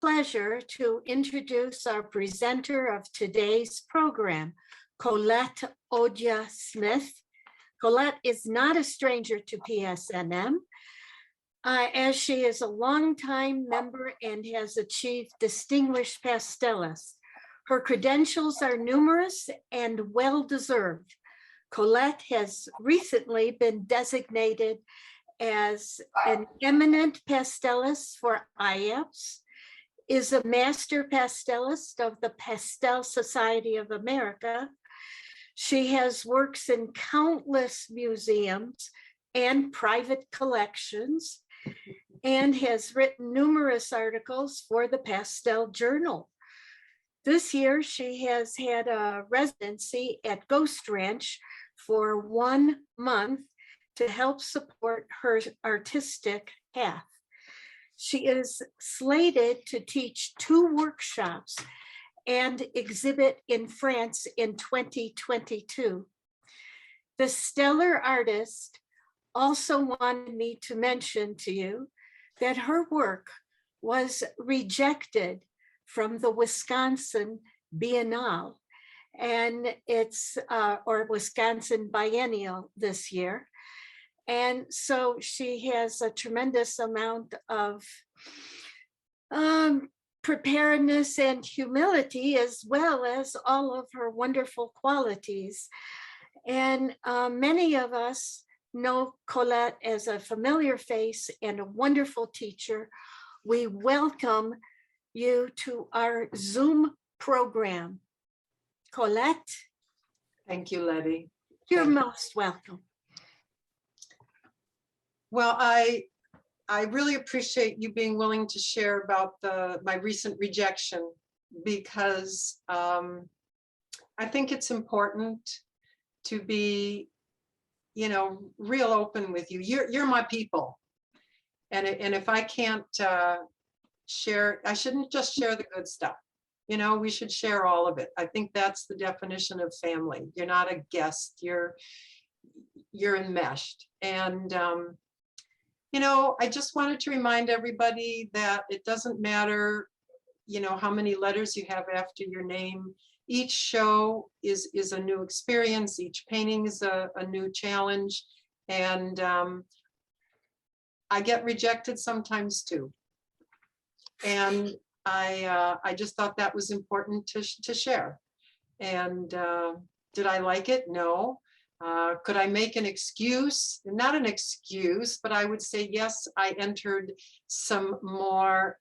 pleasure to introduce our presenter of today's program, Colette Odya Smith. Colette is not a stranger to PSNM, as she is a longtime member and has achieved distinguished pastellist. Her credentials are numerous and well-deserved. Colette has recently been designated as an eminent pastellist for IAPS, is a master pastellist of the Pastel Society of America. She has works in countless museums and private collections, and has written numerous articles for the Pastel Journal. This year, she has had a residency at Ghost Ranch for 1 month to help support her artistic path. She is slated to teach 2 workshops and exhibit in France in 2022. The stellar artist also wanted me to mention to you that her work was rejected from the Wisconsin Biennale, and it's or Wisconsin Biennial this year. And so she has a tremendous amount of preparedness and humility, as well as all of her wonderful qualities. And many of us know Colette as a familiar face and a wonderful teacher. We welcome you to our Zoom program. Colette. Thank you, Letty. You're most welcome. Well, I really appreciate you being willing to share about my recent rejection, because I think it's important to be, real open with you. You're my people, and if I can't share, I shouldn't just share the good stuff. We should share all of it. I think that's the definition of family. You're not a guest. You're enmeshed, and I just wanted to remind everybody that it doesn't matter, how many letters you have after your name. Each show is a new experience. Each painting is a new challenge. And I get rejected sometimes too. And I just thought that was important to share. And did I like it? No. Could I make an excuse? Not an excuse, but I would say, yes, I entered some more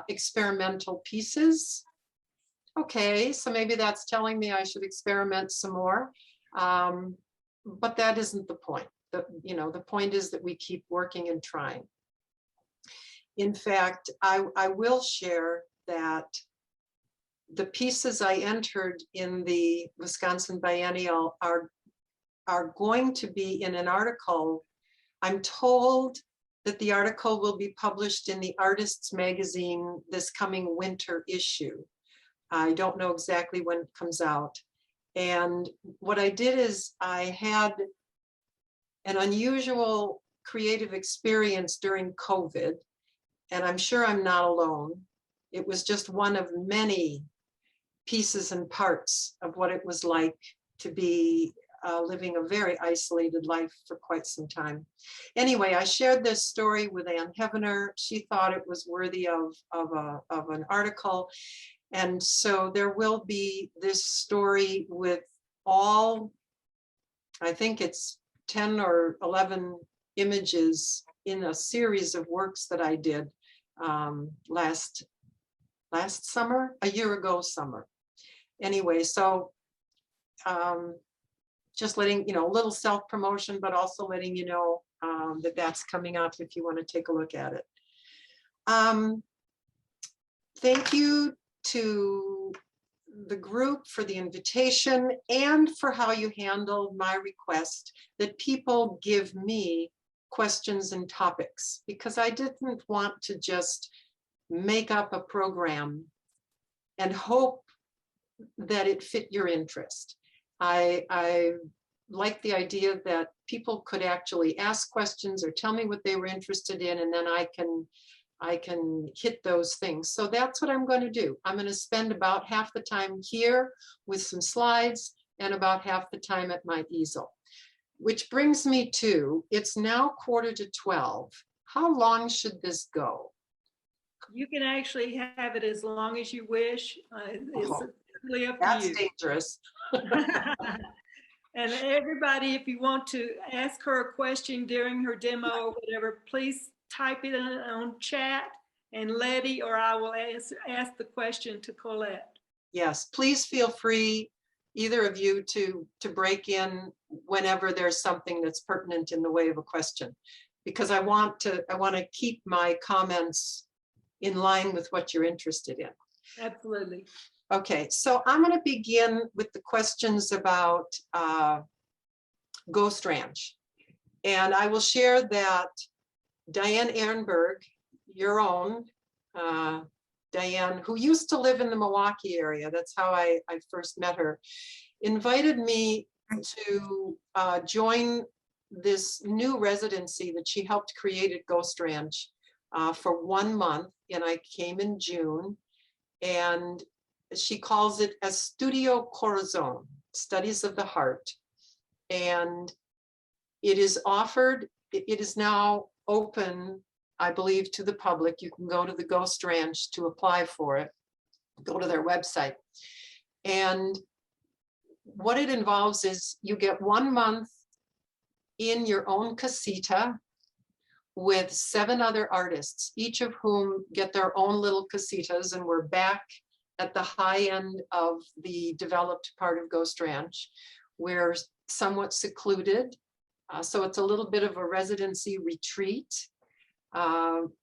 experimental pieces. Okay, so maybe that's telling me I should experiment some more. But that isn't the point. The point is that we keep working and trying. In fact, I will share that the pieces I entered in the Wisconsin Biennial are going to be in an article. I'm told that the article will be published in the Artists magazine this coming winter issue. I don't know exactly when it comes out. And what I did is I had an unusual creative experience during COVID, and I'm sure I'm not alone. It was just one of many pieces and parts of what it was like to be living a very isolated life for quite some time. Anyway, I shared this story with Ann Heavener. She thought it was worthy of an article. And so there will be this story with all, I think it's 10 or 11 images in a series of works that I did last summer, a year ago summer. Anyway, so just letting, a little self-promotion, but also letting you know that that's coming up if you want to take a look at it. Thank you to the group for the invitation and for how you handled my request that people give me questions and topics, because I didn't want to just make up a program and hope that it fit your interest. I like the idea that people could actually ask questions or tell me what they were interested in, and then I can I can hit those things. So that's what I'm going to do. I'm going to spend about half the time here with some slides and about half the time at my easel. Which brings me to, it's now 11:45. How long should this go? You can actually have it as long as you wish. It's Oh, really up to that's you. dangerous. And everybody, if you want to ask her a question during her demo or whatever, please type it on chat, and Letty or I will ask the question to Colette. Yes, please feel free, either of you, to break in whenever there's something that's pertinent in the way of a question, because I want to keep my comments in line with what you're interested in. Absolutely. Okay, so I'm going to begin with the questions about Ghost Ranch. And I will share that Diane Ehrenberg, your own, Diane, who used to live in the Milwaukee area, that's how I first met her, invited me to join this new residency that she helped create at Ghost Ranch for 1 month. And I came in June, and she calls it a Studio Corazon, Studies of the Heart. And it is offered, it is now open, I believe, to the public. You can go to the Ghost Ranch to apply for it, go to their website. And what it involves is you get 1 month in your own casita with 7 other artists, each of whom get their own little casitas, and we're back at the high end of the developed part of Ghost Ranch. We're somewhat secluded, so it's a little bit of a residency retreat.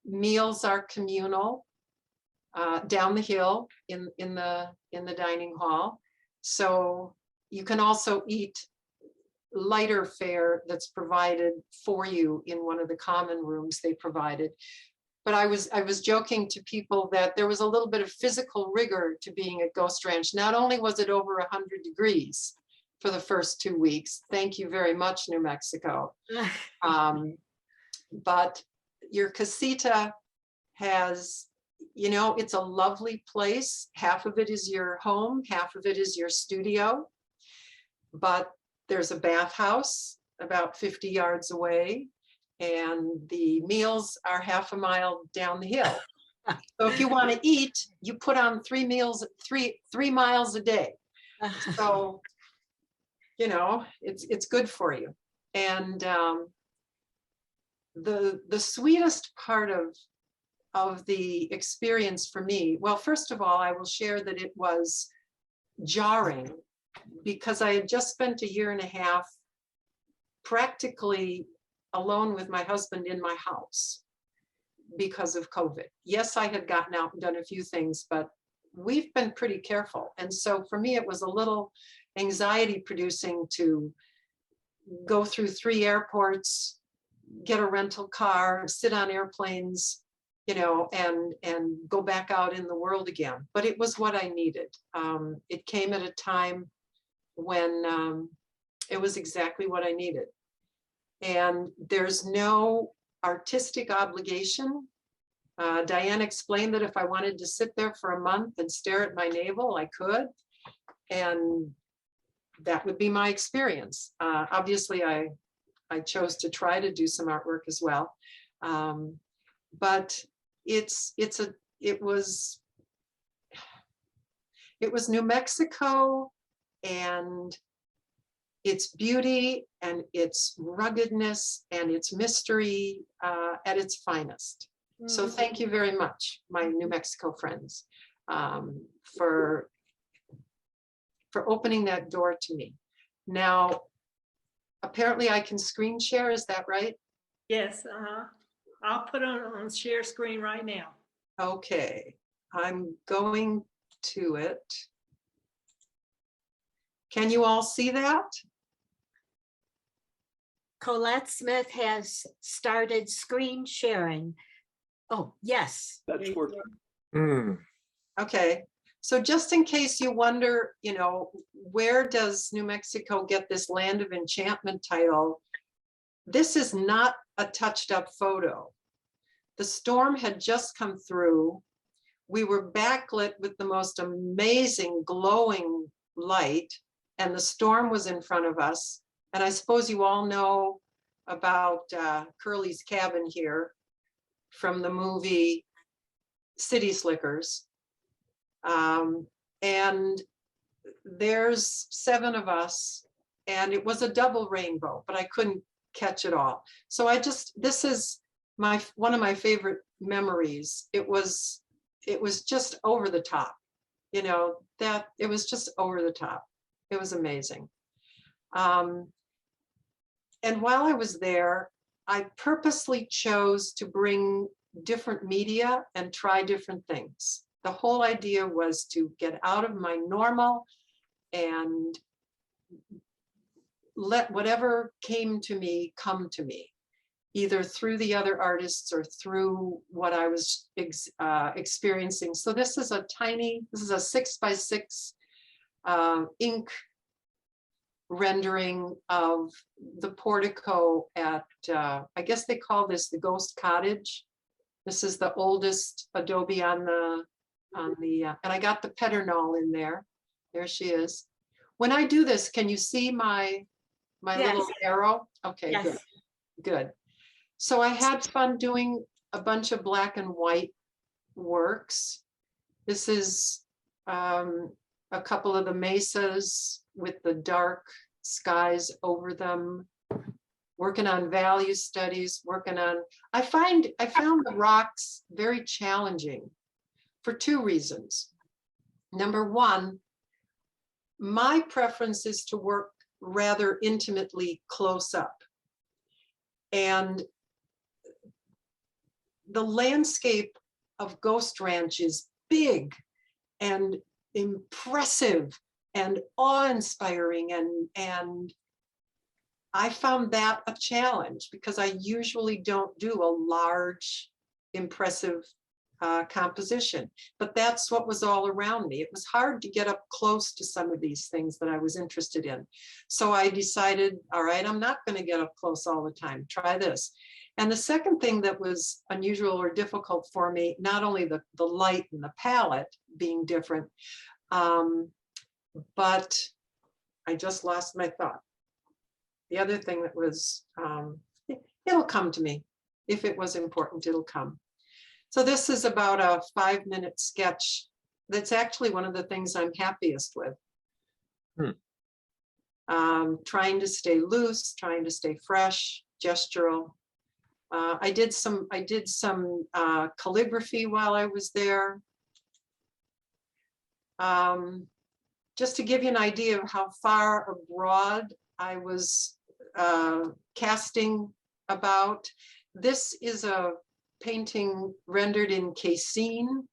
Meals are communal down the hill in the dining hall. So you can also eat lighter fare that's provided for you in one of the common rooms they provided. But I was joking to people that there was a little bit of physical rigor to being at Ghost Ranch. Not only was it over 100 degrees for the first 2 weeks, thank you very much, New Mexico, but your casita has, you know, it's a lovely place. Half of it is your home, half of it is your studio, but there's a bathhouse about 50 yards away, and the meals are half a mile down the hill. So if you want to eat, you put on 3 meals, three miles a day. So, you know, it's good for you. And the sweetest part of the experience for me, well, first of all, I will share that it was jarring because I had just spent 1.5 years practically alone with my husband in my house because of COVID. Yes, I had gotten out and done a few things, but we've been pretty careful. And so for me, it was a little anxiety producing to go through 3 airports, get a rental car, sit on airplanes, you know, and go back out in the world again. But it was what I needed. It came at a time when it was exactly what I needed. And there's no artistic obligation. Diane explained that if I wanted to sit there for a month and stare at my navel, I could. And that would be my experience. Obviously, I chose to try to do some artwork as well. But it was New Mexico and its beauty and its ruggedness and its mystery at its finest. So thank you very much, my New Mexico friends, for opening that door to me. Now, apparently I can screen share, is that right? Yes, I'll put it on share screen right now. Okay, I'm going to it. Can you all see that? Colette Smith has started screen sharing. Oh, yes. That's working. Okay, so just in case you wonder, you know, where does New Mexico get this Land of Enchantment title? This is not a touched up photo. The storm had just come through. We were backlit with the most amazing glowing light, and the storm was in front of us. And I suppose you all know about Curly's cabin here from the movie City Slickers. And there's 7 of us, and it was a double rainbow, but I couldn't catch it all. So this is one of my favorite memories. It was just over the top, you know, that it was just over the top. It was amazing. And while I was there, I purposely chose to bring different media and try different things. The whole idea was to get out of my normal and let whatever came to me come to me, either through the other artists or through what I was experiencing. So this is a 6x6 ink rendering of the portico at, I guess they call this the Ghost Cottage. This is the oldest adobe on the, and I got the pedernal in there. There she is. When I do this, can you see my Yes. little arrow? Okay, Yes. good, good. So I had fun doing a bunch of black and white works. This is a couple of the mesas with the dark skies over them, working on value studies, I found the rocks very challenging for 2 reasons. Number one, my preference is to work rather intimately close up. And the landscape of Ghost Ranch is big and impressive and awe-inspiring, and I found that a challenge because I usually don't do a large, impressive composition, but that's what was all around me. It was hard to get up close to some of these things that I was interested in. So I decided, all right, I'm not going to get up close all the time. Try this. And the second thing that was unusual or difficult for me, not only the light and the palette being different, but I just lost my thought. The other thing that was, it'll come to me. If it was important, it'll come. So this is about a 5-minute sketch. That's actually one of the things I'm happiest with. Trying to stay loose, trying to stay fresh, gestural. I did some calligraphy while I was there. Just to give you an idea of how far abroad I was casting about. This is a painting rendered in casein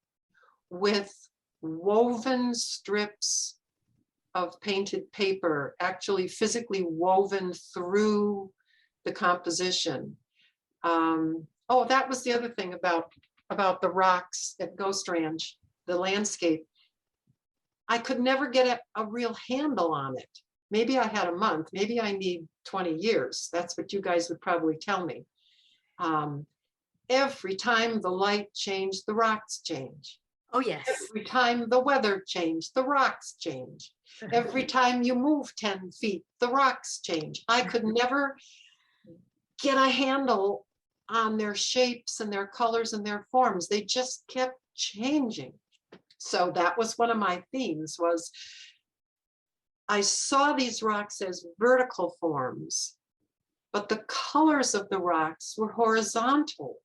with woven strips of painted paper, actually physically woven through the composition. Oh, that was the other thing about the rocks at Ghost Ranch, the landscape. I could never get a real handle on it. Maybe I had a month, maybe I need 20 years. That's what you guys would probably tell me. Every time the light changed, the rocks change. Oh, yes. Every time the weather changed, the rocks change. Every time you move 10 feet, the rocks change. I could never get a handle on their shapes and their colors and their forms. They just kept changing. So that was one of my themes, was I saw these rocks as vertical forms, but the colors of the rocks were horizontal.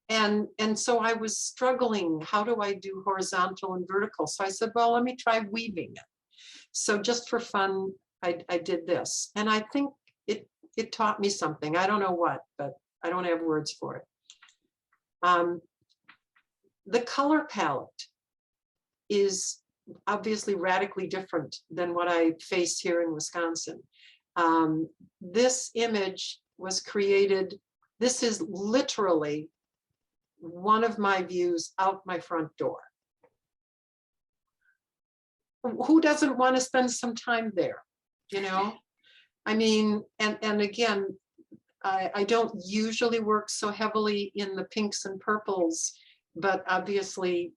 And so I was struggling, how do I do horizontal and vertical? So I said, well, let me try weaving it. So just for fun, I did this. And I think it taught me something. I don't know what, but I don't have words for it. The color palette is obviously radically different than what I faced here in Wisconsin. This image was created, this is literally one of my views out my front door. Who doesn't want to spend some time there, you know? I mean, and again, I don't usually work so heavily in the pinks and purples, but obviously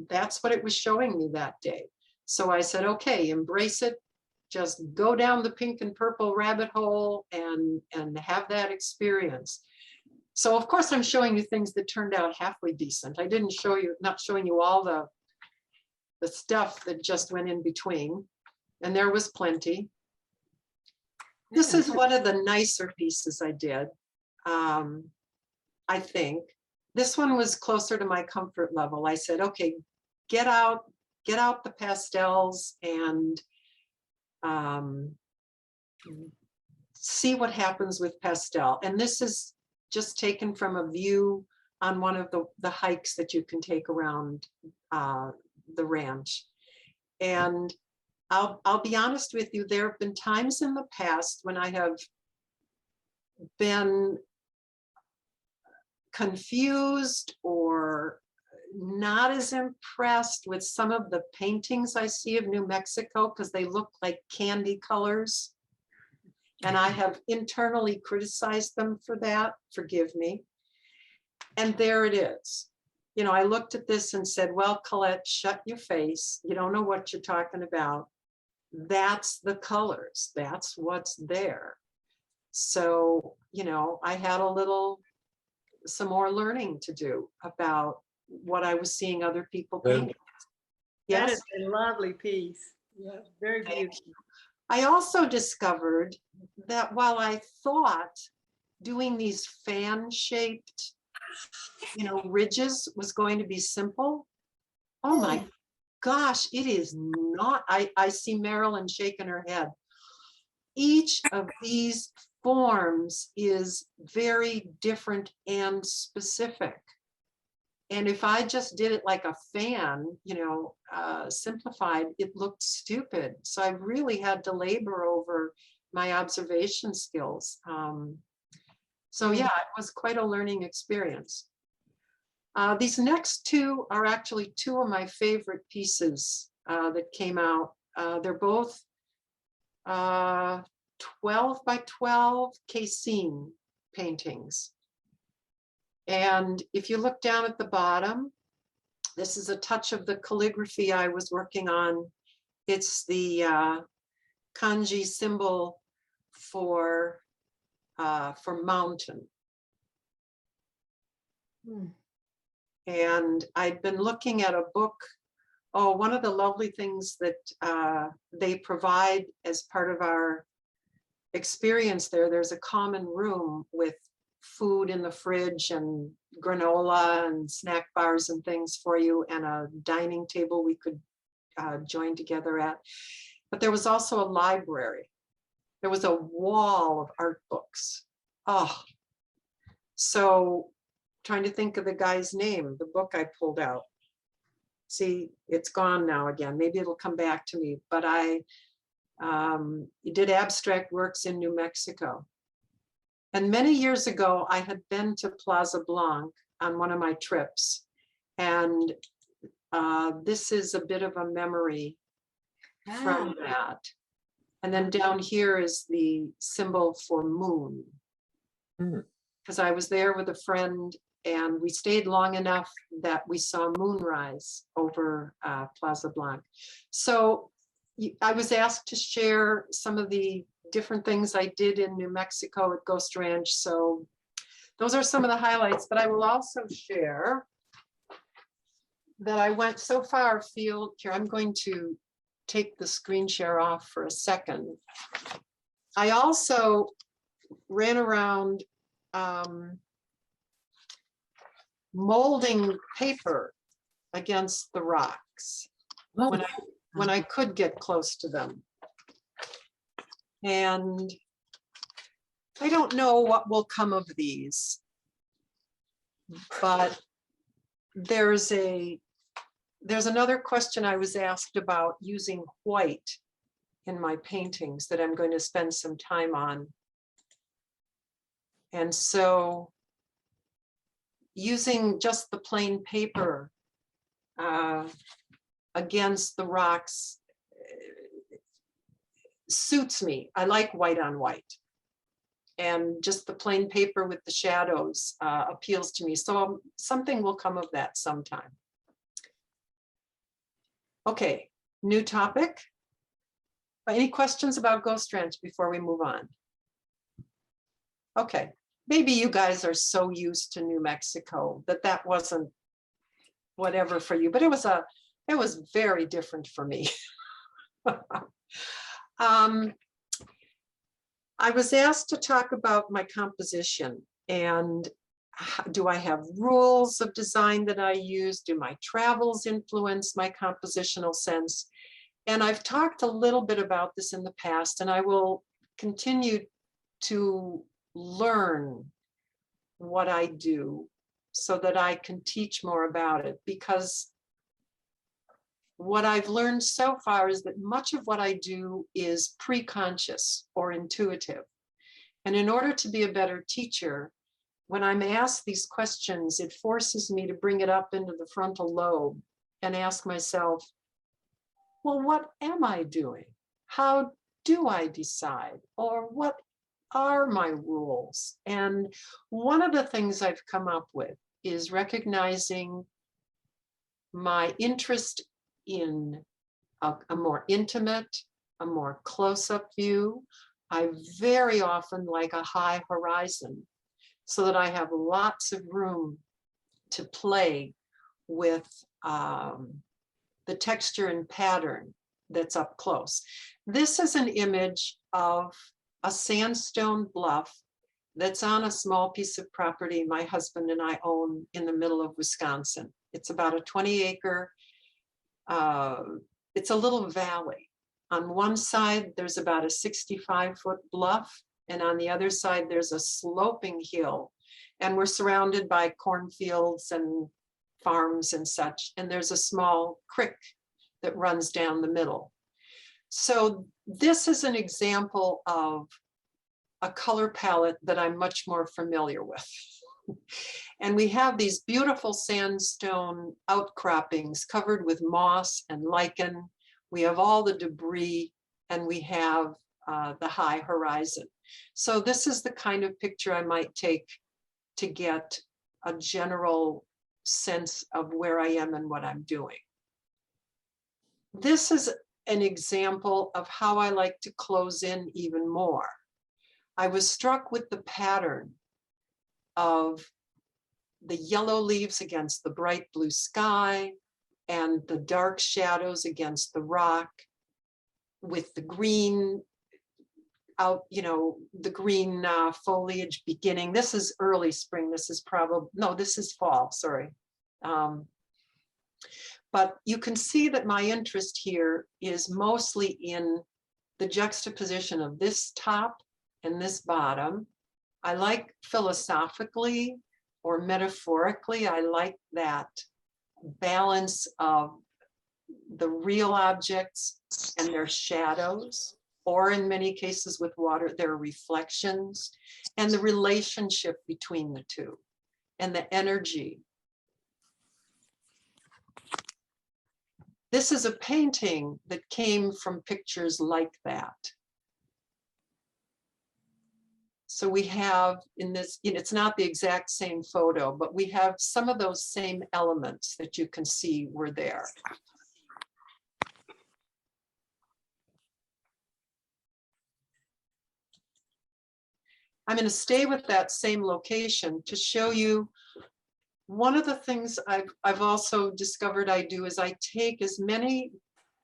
that's what it was showing me that day. So I said, okay, embrace it. Just go down the pink and purple rabbit hole and have that experience. So of course I'm showing you things that turned out halfway decent. I didn't show you, not showing you all the stuff that just went in between, and there was plenty. This is one of the nicer pieces I did. I think this one was closer to my comfort level. I said, okay, get out the pastels and see what happens with pastel. And this is just taken from a view on one of the hikes that you can take around the ranch. And I'll be honest with you, there have been times in the past when I have been confused or not as impressed with some of the paintings I see of New Mexico because they look like candy colors. And I have internally criticized them for that. Forgive me. And there it is. You know, I looked at this and said, well, Colette, shut your face. You don't know what you're talking about. That's the colors. That's what's there. So, you know, I had some more learning to do about what I was seeing other people paint. That Yes. is a lovely piece. Yeah, very Thank beautiful. you. I also discovered that while I thought doing these fan-shaped, you know, ridges was going to be simple, oh my gosh, it is not. I see Marilyn shaking her head. Each of these forms is very different and specific. And if I just did it like a fan, you know, simplified, it looked stupid. So I really had to labor over my observation skills. So yeah, it was quite a learning experience. These next two are actually two of my favorite pieces that came out. They're both 12 by 12 casein paintings. And if you look down at the bottom, this is a touch of the calligraphy I was working on. It's the kanji symbol for mountain. And I'd been looking at a book. Oh, one of the lovely things that they provide as part of our experience there's a common room with food in the fridge and granola and snack bars and things for you, and a dining table we could join together at. But there was also a library. There was a wall of art books. Oh, so trying to think of the guy's name, the book I pulled out. See, it's gone now again. Maybe it'll come back to me. But I did abstract works in New Mexico. And many years ago, I had been to Plaza Blanc on one of my trips. And this is a bit of a memory from that. And then down here is the symbol for moon. Because I was there with a friend and we stayed long enough that we saw moonrise over Plaza Blanc. So I was asked to share some of the different things I did in New Mexico at Ghost Ranch. So those are some of the highlights, but I will also share that I went so far afield. Here, I'm going to take the screen share off for a second. I also ran around molding paper against the rocks when I could get close to them. And I don't know what will come of these, but there's another question I was asked about using white in my paintings that I'm going to spend some time on. And so using just the plain paper against the rocks suits me. I like white on white. and just the plain paper with the shadows appeals to me. So something will come of that sometime. Okay, new topic. Any questions about Ghost Ranch before we move on? Okay, maybe you guys are so used to New Mexico that that wasn't whatever for you, but it was very different for me. I was asked to talk about my composition and do I have rules of design that I use? Do my travels influence my compositional sense? And I've talked a little bit about this in the past, and I will continue to learn what I do so that I can teach more about it, because what I've learned so far is that much of what I do is pre-conscious or intuitive. And in order to be a better teacher, when I'm asked these questions, it forces me to bring it up into the frontal lobe and ask myself, well, what am I doing? How do I decide? Or what are my rules? And one of the things I've come up with is recognizing my interest in a more intimate, a more close-up view. I very often like a high horizon so that I have lots of room to play with the texture and pattern that's up close. This is an image of a sandstone bluff that's on a small piece of property my husband and I own in the middle of Wisconsin. It's about a 20-acre, it's a little valley. On one side, there's about a 65-foot bluff, and on the other side, there's a sloping hill. And we're surrounded by cornfields and farms and such, and there's a small creek that runs down the middle. So this is an example of a color palette that I'm much more familiar with. And we have these beautiful sandstone outcroppings covered with moss and lichen. We have all the debris, and we have the high horizon. So this is the kind of picture I might take to get a general sense of where I am and what I'm doing. This is an example of how I like to close in even more. I was struck with the pattern of the yellow leaves against the bright blue sky and the dark shadows against the rock, with the green out, you know, the green foliage beginning. This is early spring. This is probably, no, this is fall, sorry. But you can see that my interest here is mostly in the juxtaposition of this top and this bottom. I like philosophically or metaphorically, I like that balance of the real objects and their shadows, or in many cases with water, their reflections, and the relationship between the two and the energy. This is a painting that came from pictures like that. So we have in this, you know, it's not the exact same photo, but we have some of those same elements that you can see were there. I'm going to stay with that same location to show you one of the things I've also discovered I do is I take as many,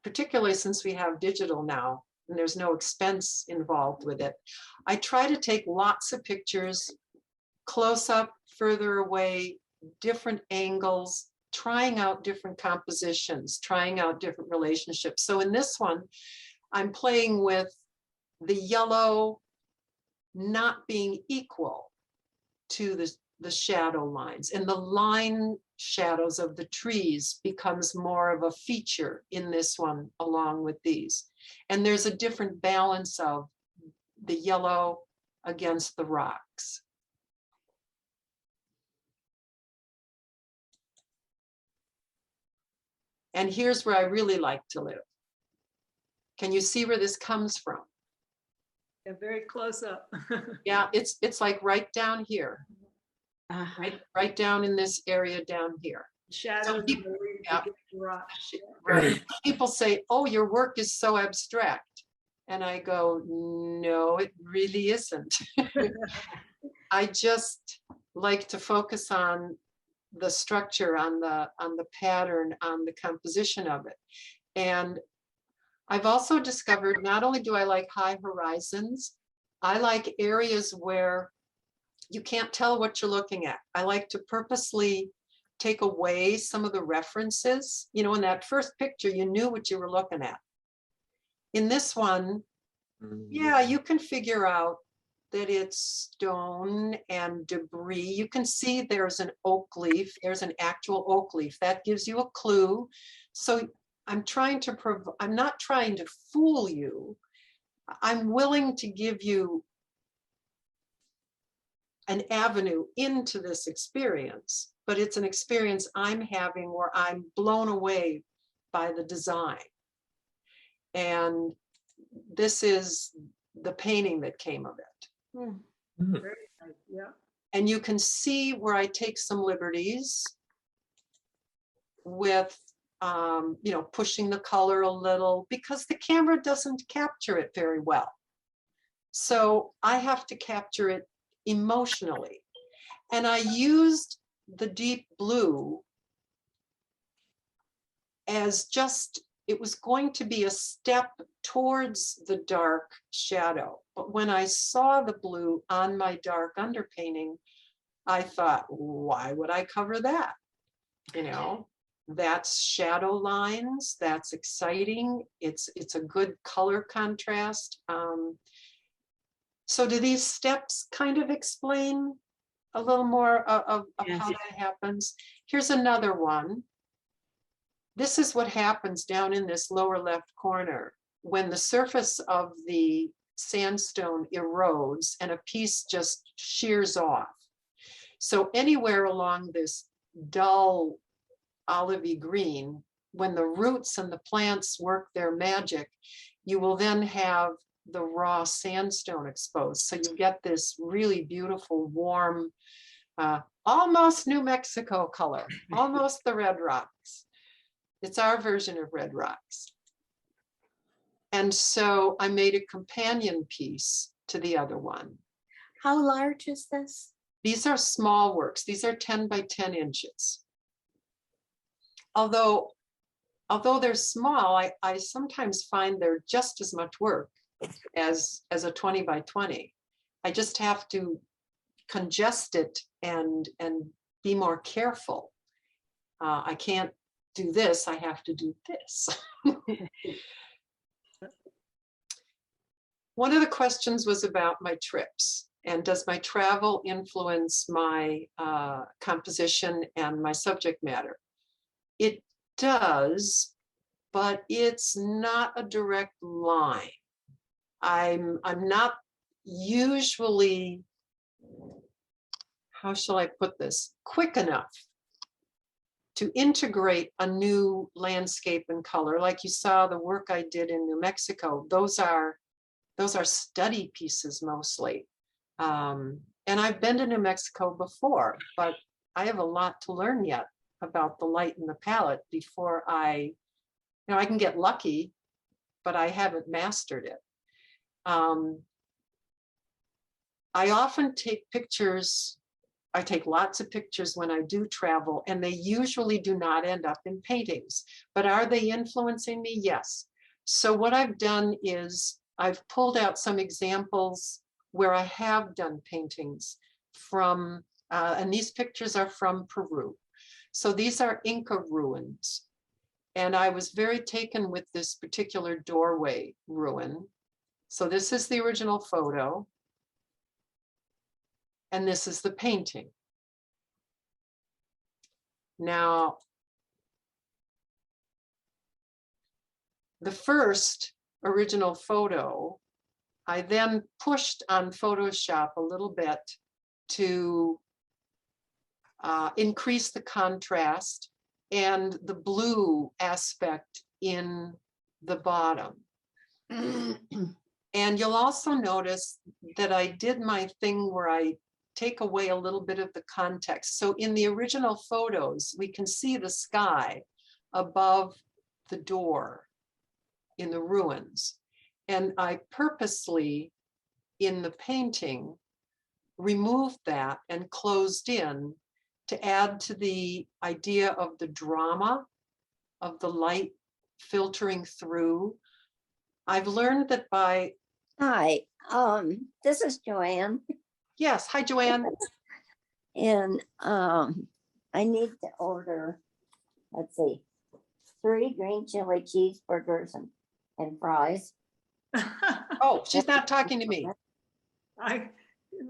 particularly since we have digital now, and there's no expense involved with it. I try to take lots of pictures, close up, further away, different angles, trying out different compositions, trying out different relationships. So in this one, I'm playing with the yellow not being equal to the shadow lines, and the line shadows of the trees becomes more of a feature in this one along with these. And there's a different balance of the yellow against the rocks. And here's where I really like to live. Can you see where this comes from? Yeah, very close up. Yeah, it's like right down here, Uh-huh. right down in this area down here. Shadows of people- the yeah. rocks. Right. People say, oh, your work is so abstract. And I go, no, it really isn't. I just like to focus on the structure, on the pattern, on the composition of it. And I've also discovered not only do I like high horizons, I like areas where you can't tell what you're looking at. I like to purposely take away some of the references. You know, in that first picture, you knew what you were looking at. In this one, yeah, you can figure out that it's stone and debris. You can see there's an oak leaf. There's an actual oak leaf. That gives you a clue. So I'm not trying to fool you. I'm willing to give you an avenue into this experience, but it's an experience I'm having where I'm blown away by the design. And this is the painting that came of it. Very nice. Yeah. And you can see where I take some liberties with, you know, pushing the color a little because the camera doesn't capture it very well. So I have to capture it emotionally. And I used the deep blue as just, it was going to be a step towards the dark shadow. But when I saw the blue on my dark underpainting, I thought, why would I cover that? You know, that's shadow lines, that's exciting. It's a good color contrast. So do these steps kind of explain a little more of Yes. how that happens? Here's another one. This is what happens down in this lower left corner when the surface of the sandstone erodes and a piece just shears off. So anywhere along this dull olivey green, when the roots and the plants work their magic, you will then have the raw sandstone exposed. So you get this really beautiful, warm, almost New Mexico color, almost the red rocks. It's our version of red rocks. And so I made a companion piece to the other one. How large is this? These are small works. These are 10 by 10 inches. Although they're small, I sometimes find they're just as much work as a 20 by 20. I just have to congest it and be more careful. I can't do this, I have to do this. One of the questions was about my trips and does my travel influence my composition and my subject matter? It does, but it's not a direct line. I'm not usually, how shall I put this, quick enough to integrate a new landscape and color. Like you saw the work I did in New Mexico, those are study pieces mostly. And I've been to New Mexico before, but I have a lot to learn yet about the light and the palette before I can get lucky, but I haven't mastered it. I often take pictures. I take lots of pictures when I do travel, and they usually do not end up in paintings. But are they influencing me? Yes. So what I've done is I've pulled out some examples where I have done paintings from, and these pictures are from Peru. So these are Inca ruins. And I was very taken with this particular doorway ruin. So this is the original photo. And this is the painting. Now, the first original photo, I then pushed on Photoshop a little bit to increase the contrast and the blue aspect in the bottom. And you'll also notice that I did my thing where I take away a little bit of the context. So in the original photos, we can see the sky above the door in the ruins. And I purposely, in the painting, removed that and closed in to add to the idea of the drama of the light filtering through. I've learned that by... Hi, this is Joanne, Yes, hi, Joanne. and I need to order, let's see, 3 green chili cheeseburgers and fries. Oh, she's not talking to me.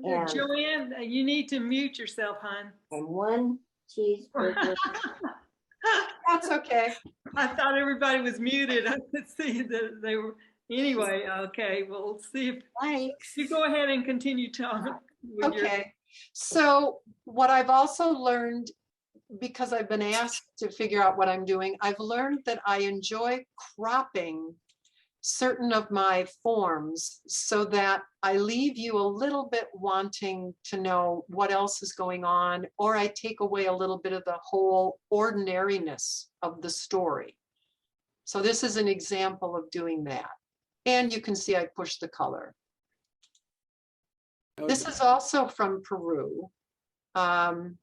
Yeah. Joanne, you need to mute yourself, hon. And 1 cheeseburger. That's okay. I thought everybody was muted. I could see that they were. Anyway, okay, we'll see if Thanks. you go ahead and continue talking. with your- Okay. So what I've also learned, because I've been asked to figure out what I'm doing, I've learned that I enjoy cropping certain of my forms so that I leave you a little bit wanting to know what else is going on, or I take away a little bit of the whole ordinariness of the story. So this is an example of doing that. And you can see I pushed the color. This is also from Peru. For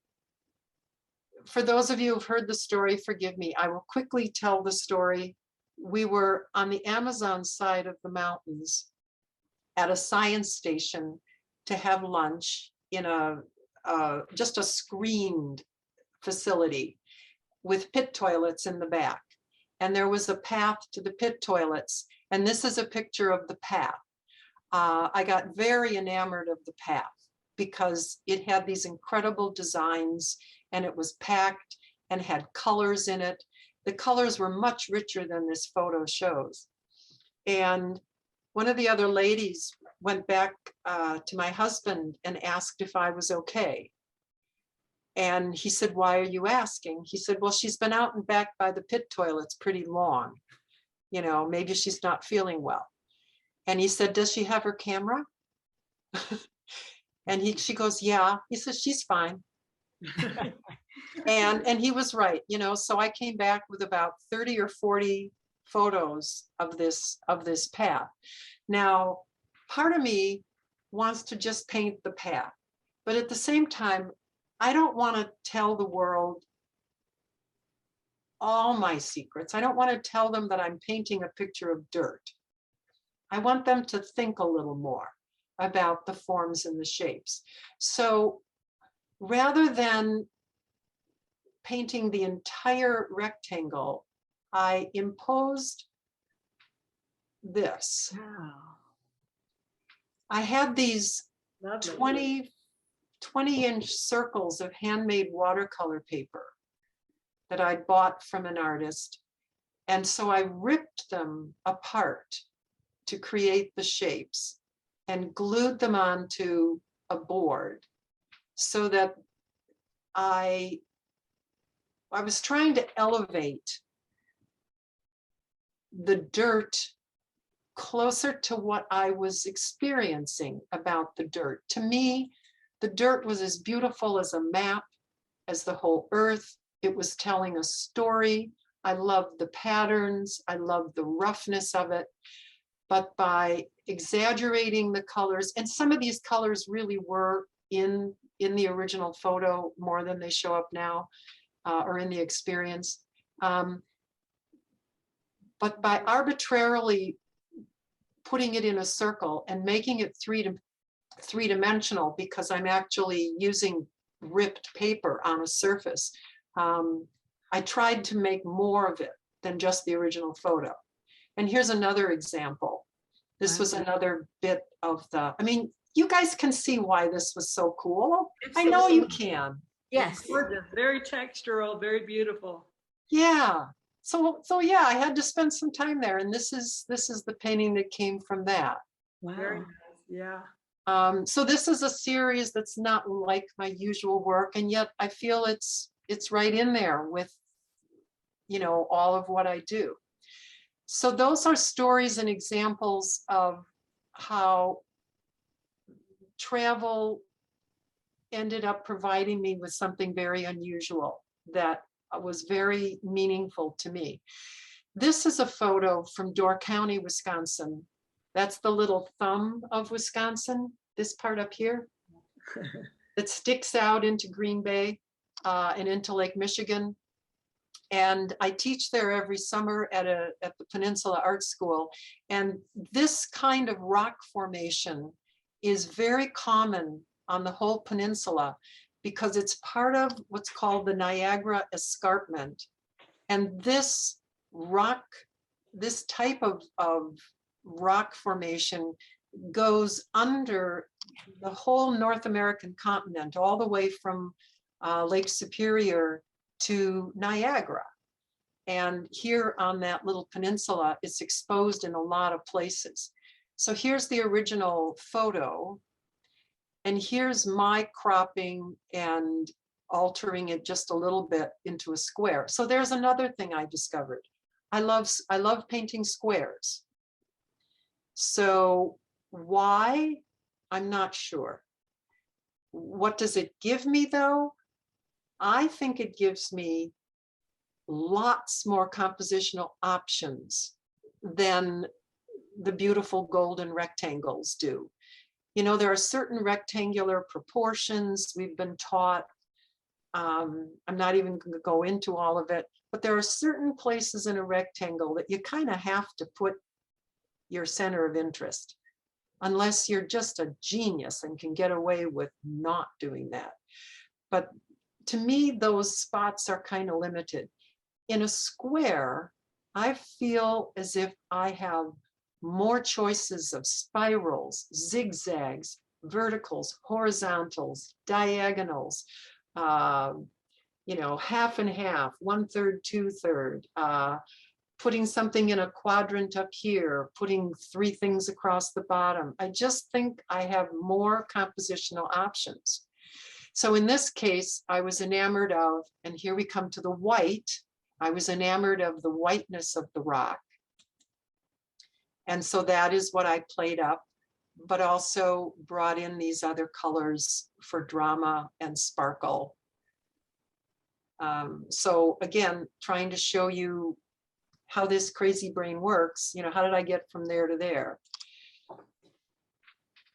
those of you who've heard the story, forgive me. I will quickly tell the story. We were on the Amazon side of the mountains at a science station to have lunch in just a screened facility with pit toilets in the back. And there was a path to the pit toilets. And this is a picture of the path. I got very enamored of the path because it had these incredible designs and it was packed and had colors in it. The colors were much richer than this photo shows. And one of the other ladies went back to my husband and asked if I was okay. And he said, "Why are you asking?" He said, "Well, she's been out and back by the pit toilets pretty long. You know, maybe she's not feeling well." And he said, "Does she have her camera?" And she goes, "Yeah." He says, "She's fine." And he was right, you know. So I came back with about 30 or 40 photos of this path. Now, part of me wants to just paint the path, but at the same time, I don't want to tell the world all my secrets. I don't want to tell them that I'm painting a picture of dirt. I want them to think a little more about the forms and the shapes. So rather than painting the entire rectangle, I imposed this. Wow. I had these Lovely. 20-inch circles of handmade watercolor paper that I bought from an artist. And so I ripped them apart to create the shapes and glued them onto a board so that I was trying to elevate the dirt closer to what I was experiencing about the dirt. To me, the dirt was as beautiful as a map, as the whole earth. It was telling a story. I loved the patterns. I loved the roughness of it. But by exaggerating the colors, and some of these colors really were in the original photo more than they show up now, or in the experience. But by arbitrarily putting it in a circle and making it three-dimensional, because I'm actually using ripped paper on a surface, I tried to make more of it than just the original photo. And here's another example. This was another bit of the, I mean, you guys can see why this was so cool. I know you can. Yes. Gorgeous, very textural, very beautiful. Yeah. So yeah, I had to spend some time there, and this is the painting that came from that. Very Wow. nice. Yeah. So this is a series that's not like my usual work, and yet I feel it's right in there with, you know, all of what I do. So those are stories and examples of how travel ended up providing me with something very unusual that was very meaningful to me. This is a photo from Door County, Wisconsin. That's the little thumb of Wisconsin, this part up here. It sticks out into Green Bay and into Lake Michigan. And I teach there every summer at the Peninsula Art School. And this kind of rock formation is very common on the whole peninsula because it's part of what's called the Niagara Escarpment. And this type of rock formation goes under the whole North American continent, all the way from Lake Superior to Niagara. And here on that little peninsula, it's exposed in a lot of places. So here's the original photo. And here's my cropping and altering it just a little bit into a square. So there's another thing I discovered. I love painting squares. So why? I'm not sure. What does it give me though? I think it gives me lots more compositional options than the beautiful golden rectangles do. You know, there are certain rectangular proportions we've been taught. I'm not even going to go into all of it, but there are certain places in a rectangle that you kind of have to put your center of interest, unless you're just a genius and can get away with not doing that. But to me, those spots are kind of limited. In a square, I feel as if I have more choices of spirals, zigzags, verticals, horizontals, diagonals, you know, half and half, 1/3, 2/3, putting something in a quadrant up here, putting 3 things across the bottom. I just think I have more compositional options. So in this case, I was enamored of, and here we come to the white, I was enamored of the whiteness of the rock. And so that is what I played up, but also brought in these other colors for drama and sparkle. So again, trying to show you how this crazy brain works, you know, how did I get from there to there?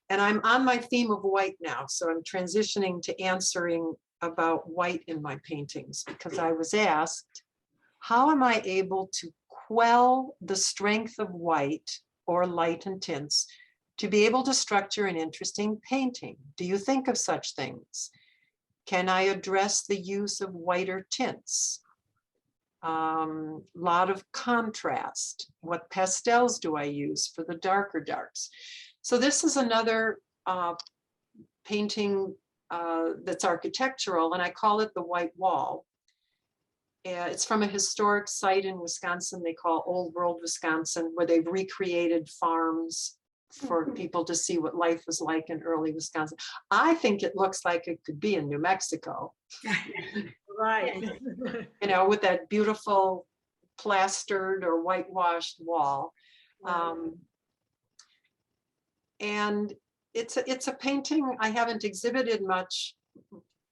And I'm on my theme of white now, so I'm transitioning to answering about white in my paintings, because I was asked, how am I able to quell the strength of white or light and tints to be able to structure an interesting painting? Do you think of such things? Can I address the use of whiter tints? Lot of contrast. What pastels do I use for the darker darks? So this is another painting that's architectural, and I call it the White Wall. It's from a historic site in Wisconsin they call Old World Wisconsin, where they've recreated farms for people to see what life was like in early Wisconsin. I think it looks like it could be in New Mexico. Right. You know, with that beautiful plastered or whitewashed wall. And it's a painting I haven't exhibited much,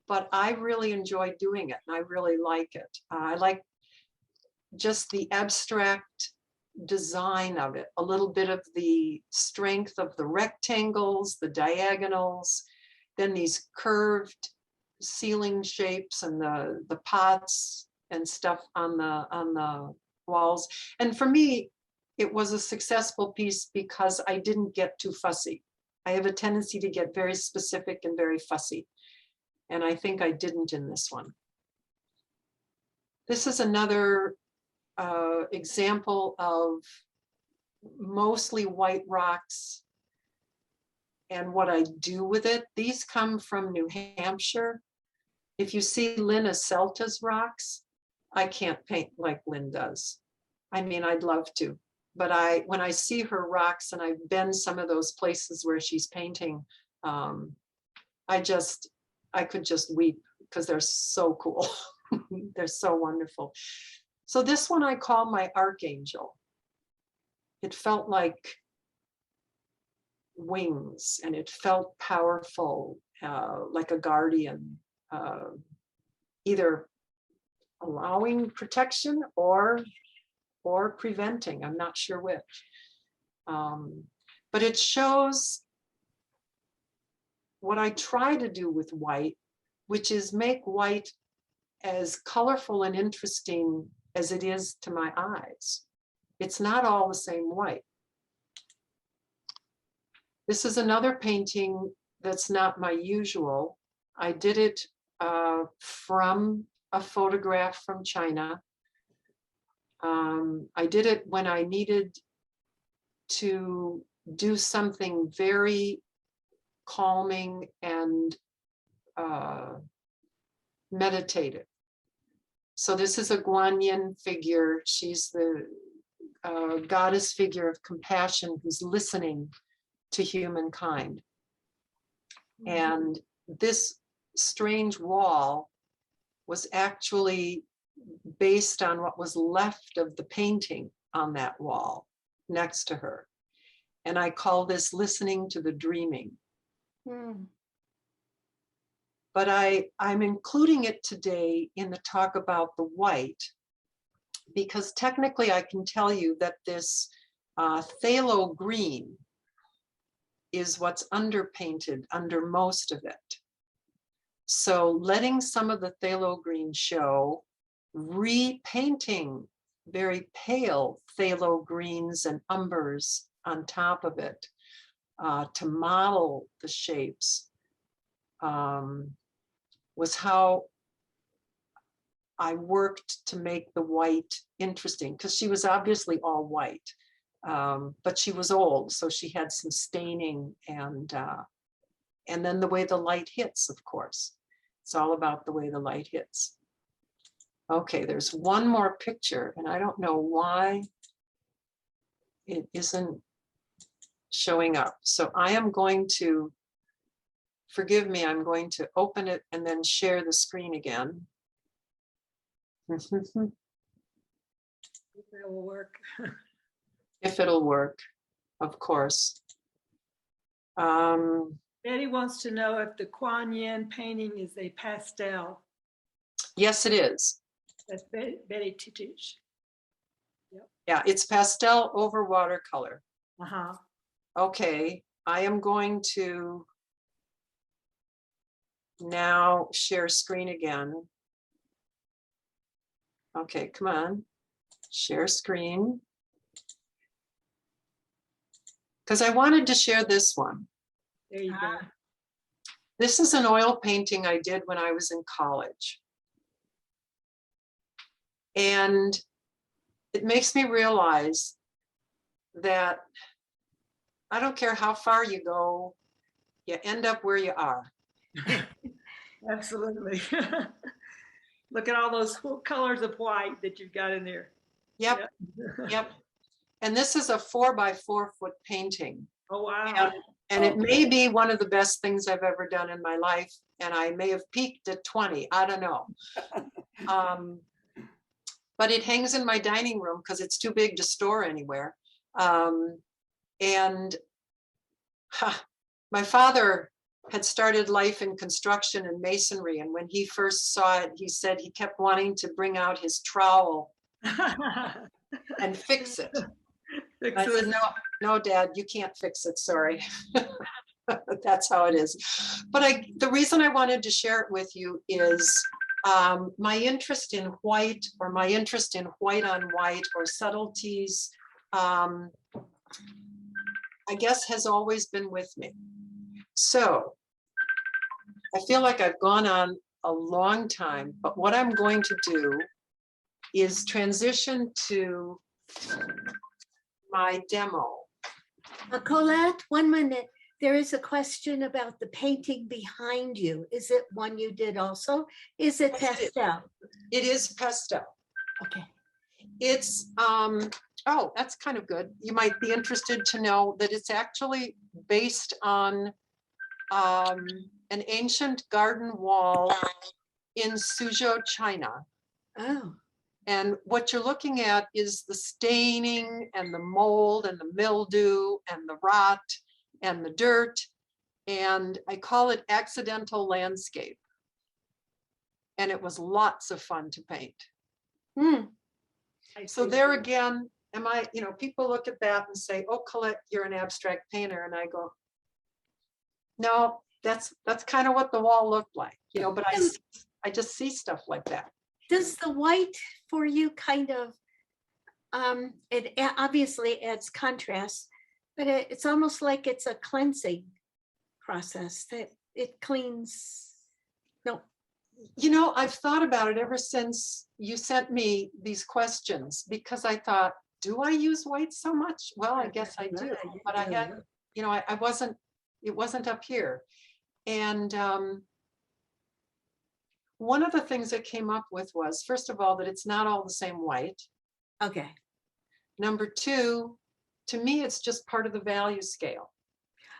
but I really enjoy doing it and I really like it. I like just the abstract design of it, a little bit of the strength of the rectangles, the diagonals, then these curved ceiling shapes and the pots and stuff on the walls. And for me, it was a successful piece because I didn't get too fussy. I have a tendency to get very specific and very fussy. And I think I didn't in this one. This is another example of mostly white rocks and what I do with it. These come from New Hampshire. If you see Lynn Acelta's rocks, I can't paint like Lynn does. I mean, I'd love to, but when I see her rocks, and I've been some of those places where she's painting, I could just weep because they're so cool. They're so wonderful. So this one I call my Archangel. It felt like wings, and it felt powerful, like a guardian, either allowing protection or preventing. I'm not sure which. But it shows what I try to do with white, which is make white as colorful and interesting as it is to my eyes. It's not all the same white. This is another painting that's not my usual. I did it from a photograph from China. I did it when I needed to do something very calming and meditative. So this is a Guanyin figure. She's the goddess figure of compassion who's listening to humankind. And this strange wall was actually based on what was left of the painting on that wall next to her. And I call this listening to the dreaming. But I'm including it today in the talk about the white, because technically I can tell you that this phthalo green is what's underpainted under most of it. So letting some of the phthalo green show, repainting very pale phthalo greens and umbers on top of it to model the shapes was how I worked to make the white interesting, because she was obviously all white, but she was old, so she had some staining, and then the way the light hits, of course. It's all about the way the light hits. Okay, there's one more picture, and I don't know why it isn't showing up. So I am going to, forgive me, I'm going to open it and then share the screen again. If that will work. If it'll work, of course. Betty wants to know if the Kuan Yin painting is a pastel. Yes, it is. That's Betty to teach. Yeah, it's pastel over watercolor. Uh-huh. Okay, I am going to now share screen again. Okay, come on, share screen. Because I wanted to share this one. There you go. This is an oil painting I did when I was in college. And it makes me realize that I don't care how far you go, you end up where you are. Absolutely. Look at all those colors of white that you've got in there. Yep, yep. And this is a 4x4 foot painting. Oh, wow. And it may be one of the best things I've ever done in my life. And I may have peaked at 20, I don't know. But it hangs in my dining room because it's too big to store anywhere. And my father had started life in construction and masonry. And when he first saw it, he said he kept wanting to bring out his trowel and fix it. I said, no, Dad, you can't fix it, sorry. That's how it is. But the reason I wanted to share it with you is my interest in white, or my interest in white on white or subtleties, I guess has always been with me. So I feel like I've gone on a long time, but what I'm going to do is transition to my demo. Colette, 1 minute. There is a question about the painting behind you. Is it one you did also? Is it pastel? It is pastel. Okay. It's, oh, that's kind of good. You might be interested to know that it's actually based on an ancient garden wall in Suzhou, China. Oh. And what you're looking at is the staining and the mold and the mildew and the rot and the dirt. And I call it accidental landscape. And it was lots of fun to paint. Hmm. So there again, am I, you know, people look at that and say, oh, Colette, you're an abstract painter. And I go, no, that's kind of what the wall looked like, you know, but I just see stuff like that. Does the white for you kind of, it obviously adds contrast, but it's almost like it's a cleansing process that it cleans. No. You know, I've thought about it ever since you sent me these questions, because I thought, do I use white so much? Well, I guess I do, but I had, you know, I wasn't, it wasn't up here. And one of the things that came up with was, first of all, that it's not all the same white. Okay. Number two, to me, it's just part of the value scale.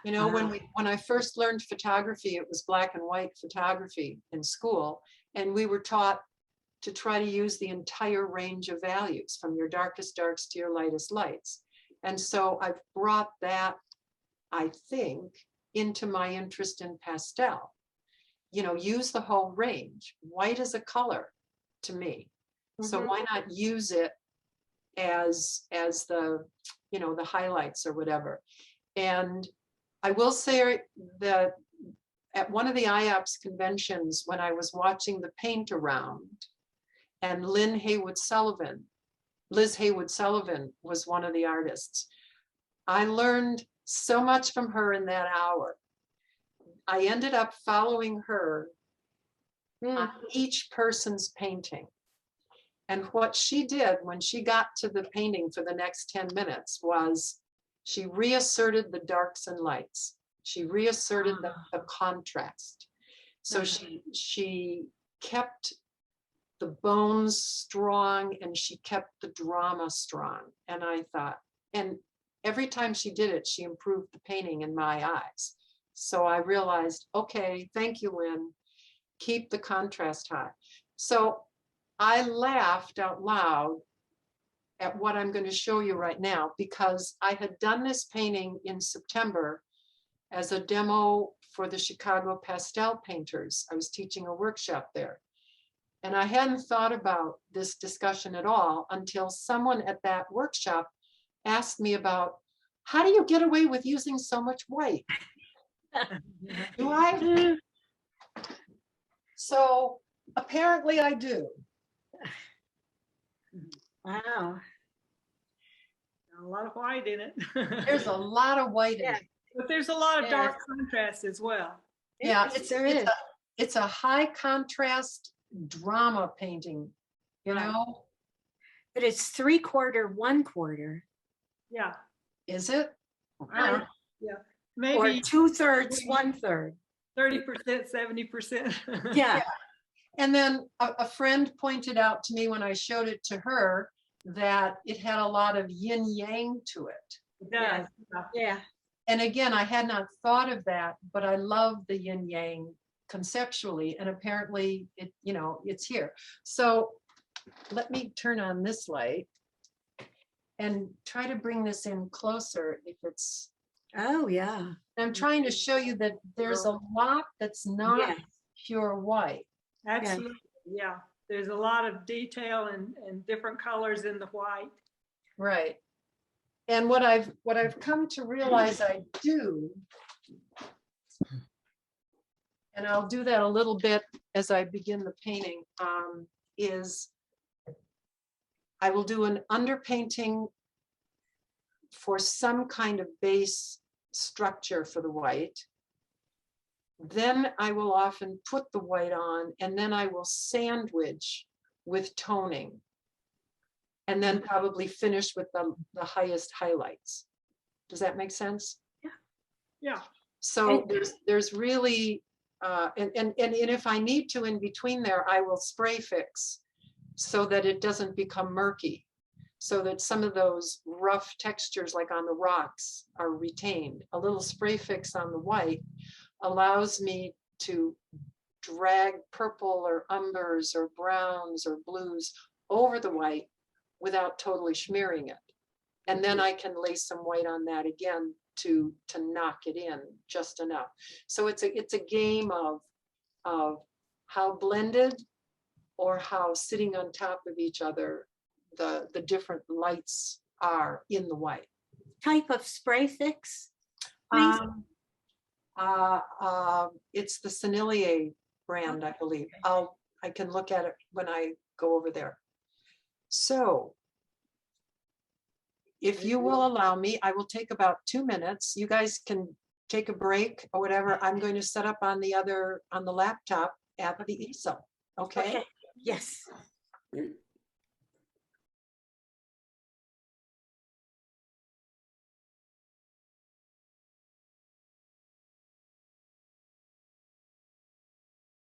You know, when I first learned photography, it was black and white photography in school, and we were taught to try to use the entire range of values, from your darkest darks to your lightest lights. And so I've brought that, I think, into my interest in pastel. You know, use the whole range. White is a color to me. So why not use it as the, you know, the highlights or whatever. And I will say that at one of the IAPS conventions, when I was watching the paint around, and Liz Haywood Sullivan was one of the artists, I learned so much from her in that hour. I ended up following her on each person's painting. And what she did when she got to the painting for the next 10 minutes was she reasserted the darks and lights. She reasserted the contrast. So she kept the bones strong and she kept the drama strong. And I thought, and every time she did it, she improved the painting in my eyes. So I realized, okay, thank you, Lynn. Keep the contrast high. So I laughed out loud at what I'm going to show you right now, because I had done this painting in September as a demo for the Chicago pastel painters. I was teaching a workshop there. And I hadn't thought about this discussion at all until someone at that workshop asked me about, how do you get away with using so much white? Do I? So apparently I do. Wow. A lot of white in it. There's a lot of white in it. But there's a lot of dark contrast as well. Yeah, There is. it's a high contrast drama painting, you know? But it's 3/4, 1/4. Yeah. Is it? Yeah. Or Maybe 2/3, 1/3. 30%, 70%. Yeah. And then a friend pointed out to me when I showed it to her that it had a lot of yin yang to it. It does. Yeah. And again, I had not thought of that, but I love the yin yang conceptually, and apparently it, you know, it's here. So let me turn on this light and try to bring this in closer if it's, Oh, yeah. I'm trying to show you that there's a lot that's not Yes. pure white. Absolutely. Yeah. There's a lot of detail and different colors in the white. Right. And what I've come to realize I do, and I'll do that a little bit as I begin the painting, is I will do an underpainting for some kind of base structure for the white. Then I will often put the white on, and then I will sandwich with toning, and then probably finish with the highest highlights. Does that make sense? Yeah. So there's really, and if I need to in between there, I will spray fix so that it doesn't become murky, so that some of those rough textures like on the rocks are retained. A little spray fix on the white allows me to drag purple or umbers or browns or blues over the white without totally smearing it. And then I can lay some white on that again to knock it in just enough. So it's a game of how blended or how sitting on top of each other the different lights are in the white. Type of spray fix, please? It's the Sennelier brand, I believe. I can look at it when I go over there. So if you will allow me, I will take about 2 minutes. You guys can take a break or whatever. I'm going to set up on the laptop at the easel. Okay? Okay, yes.